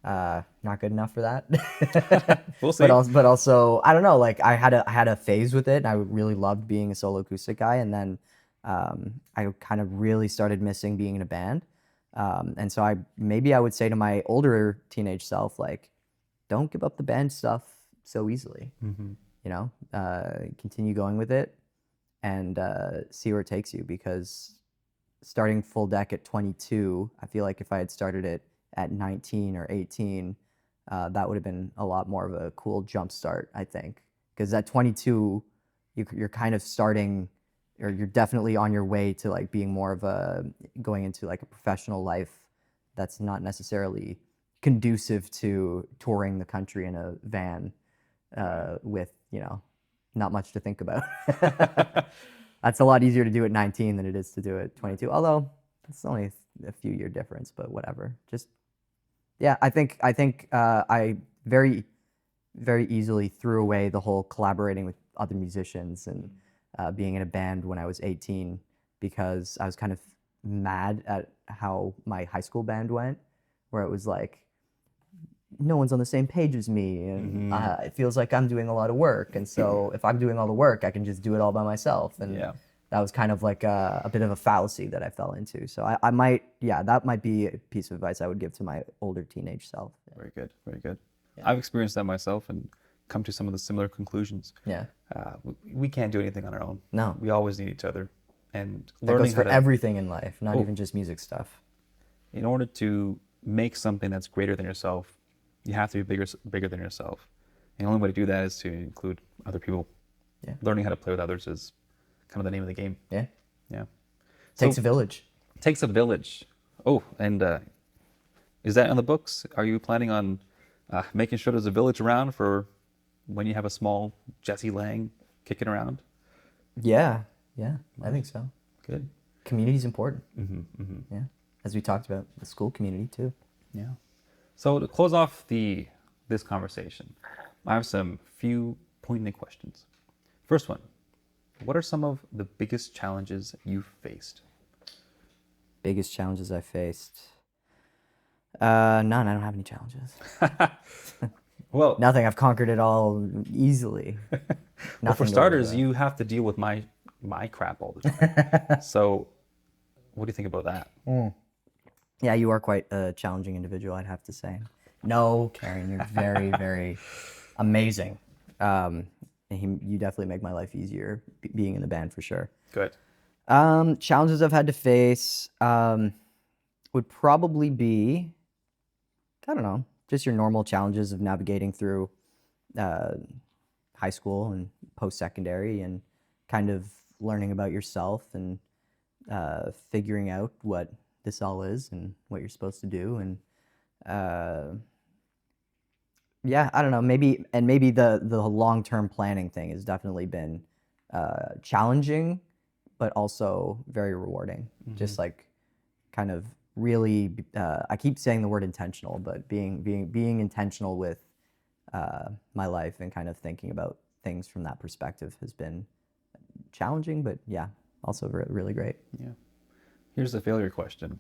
Not good enough for that. We'll see. But also, I don't know. Like I had a phase with it, and I really loved being a solo acoustic guy. And then I kind of really started missing being in a band. And so I would say to my older teenage self, like, don't give up the band stuff so easily. You know, continue going with it and see where it takes you, because starting full deck at 22, I feel like if I had started it at 19 or 18, that would have been a lot more of a cool jump start, I think. Because at 22, you're kind of starting, or you're definitely on your way to like being more of a, going into like a professional life that's not necessarily conducive to touring the country in a van with, you know, not much to think about. That's a lot easier to do at 19 than it is to do at 22. Although it's only a few year difference, but whatever. Just yeah, I think I very easily threw away the whole collaborating with other musicians and being in a band when I was 18, because I was kind of mad at how my high school band went, where it was like, no one's on the same page as me, and it feels like I'm doing a lot of work, and so if I'm doing all the work, I can just do it all by myself. And Yeah. that was kind of like a bit of a fallacy that I fell into. So I might, yeah, that might be a piece of advice I would give to my older teenage self. Very good. Very good. I've experienced that myself and come to some of the similar conclusions. Yeah. We can't do anything on our own. No. We always need each other. And That learning goes for how to, everything in life, not even just music stuff. in order to make something that's greater than yourself, you have to be bigger than yourself. And the only way to do that is to include other people. Yeah. Learning how to play with others is kind of the name of the game. Yeah. Yeah. Takes a village. Takes a village. Oh, and is that on the books? Are you planning on making sure there's a village around for when you have a small Jesse Lang kicking around? Yeah. Yeah. I think so. Good. Community's important. Yeah. As we talked about, the school community too. Yeah. So to close off this conversation, I have some few poignant questions. First one, what are some of the biggest challenges you've faced? Biggest challenges I faced? None. I don't have any challenges. Well, Nothing. I've conquered it all easily. well, for Nothing to starters, worry you have to deal with my crap all the time. So what do you think about that? about. Yeah, you are quite a challenging individual, I'd have to say. No, Karen, you're very, very amazing. You definitely make my life easier being in the band for sure. Good. Challenges I've had to face would probably be, I don't know, just your normal challenges of navigating through high school and post-secondary, and kind of learning about yourself and figuring out what this all is and what you're supposed to do. And yeah, I don't know, maybe the long-term planning thing has definitely been challenging, but also very rewarding. Just like kind of really, I keep saying the word intentional, but being intentional with my life and kind of thinking about things from that perspective has been challenging, but yeah, also really great. Yeah. Here's the failure question.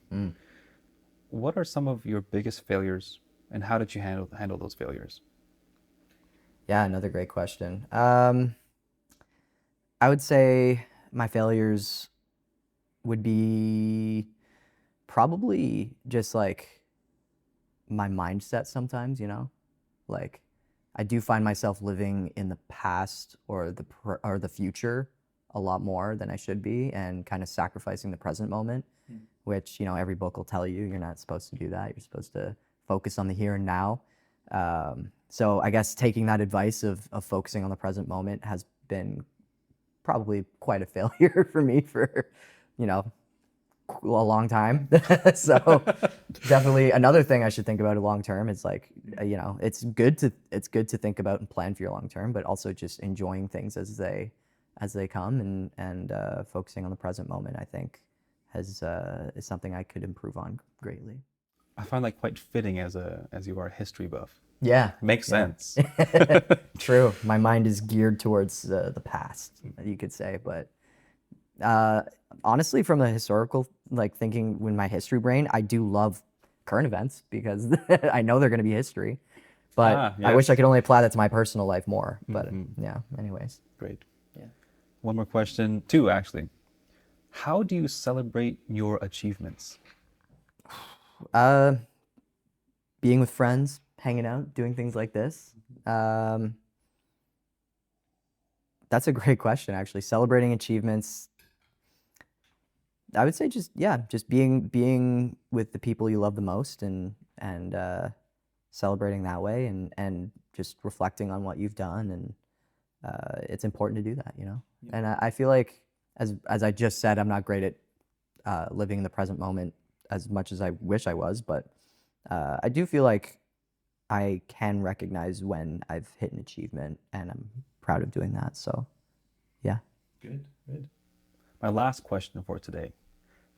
What are some of your biggest failures, and how did you handle those failures? Yeah, another great question. I would say my failures would be probably just like my mindset sometimes, you know? Like I do find myself living in the past or the future a lot more than I should be, and kind of sacrificing the present moment, which, you know, every book will tell you you're not supposed to do that. You're supposed to focus on the here and now. So I guess taking that advice of focusing on the present moment has been probably quite a failure for me for, you know, a long time. So definitely another thing I should think about long term is like, you know, it's good to think about and plan for your long term, but also just enjoying things as they come, and focusing on the present moment, I think is something I could improve on greatly. I find that quite fitting as you are a history buff. Yeah, Makes yeah. sense. True. My mind is geared towards the past, you could say, but uh, honestly, from the historical, like thinking with my history brain, I do love current events because I know they're going to be history. But I wish I Yes. could only apply that to my personal life more. But yeah, anyways. Great. Yeah. One more question, two actually. How do you celebrate your achievements? Uh, being with friends, hanging out, doing things like this. Um, that's a great question, actually. Celebrating achievements. I would say just being with the people you love the most, and celebrating that way, and just reflecting on what you've done, and it's important to do that, you know. And I feel like as I just said, I'm not great at living in the present moment as much as I wish I was, but I do feel like I can recognize when I've hit an achievement, and I'm proud of doing that. So, yeah. Good, good. My last question for today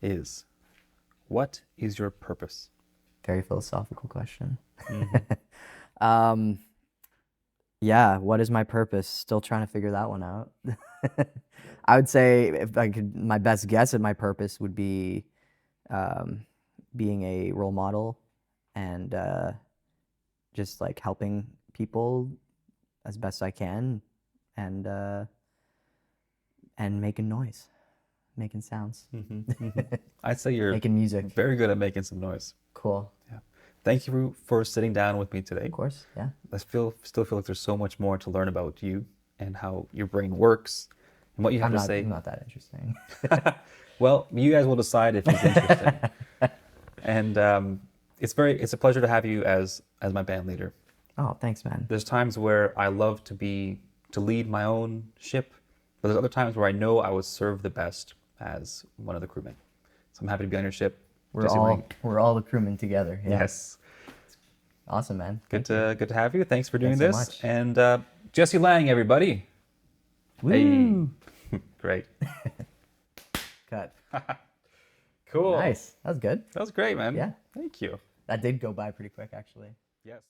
is, what is your purpose? Very philosophical question. um, yeah, what is my purpose? Still trying to figure that one out. I would say if I could, my best guess at my purpose would be um, being a role model, and just like helping people as best I can, and making noise, making sounds, I'd say you're making music. very good at making some noise. Cool. Yeah. Thank you for sitting down with me today. Of course. Yeah. I still feel like there's so much more to learn about you and how your brain works and what you have to say. I'm not that interesting. Well, you guys will decide if it's interesting. And it's a pleasure to have you as my band leader. Oh, thanks, man. There's times where I love to lead my own ship, but there's other times where I know I would serve the best as one of the crewmen. So I'm happy to be on your ship. Jesse Lang. We're all the crewmen together. Yeah. Yes. Awesome, man. Good to have you. Thanks for doing Thanks so this. much. And Jesse Lang, everybody. Woo! Hey. Great. Cut. Cool. Nice. That was good. That was great, man. Yeah. Thank you. That did go by pretty quick, actually. Yes.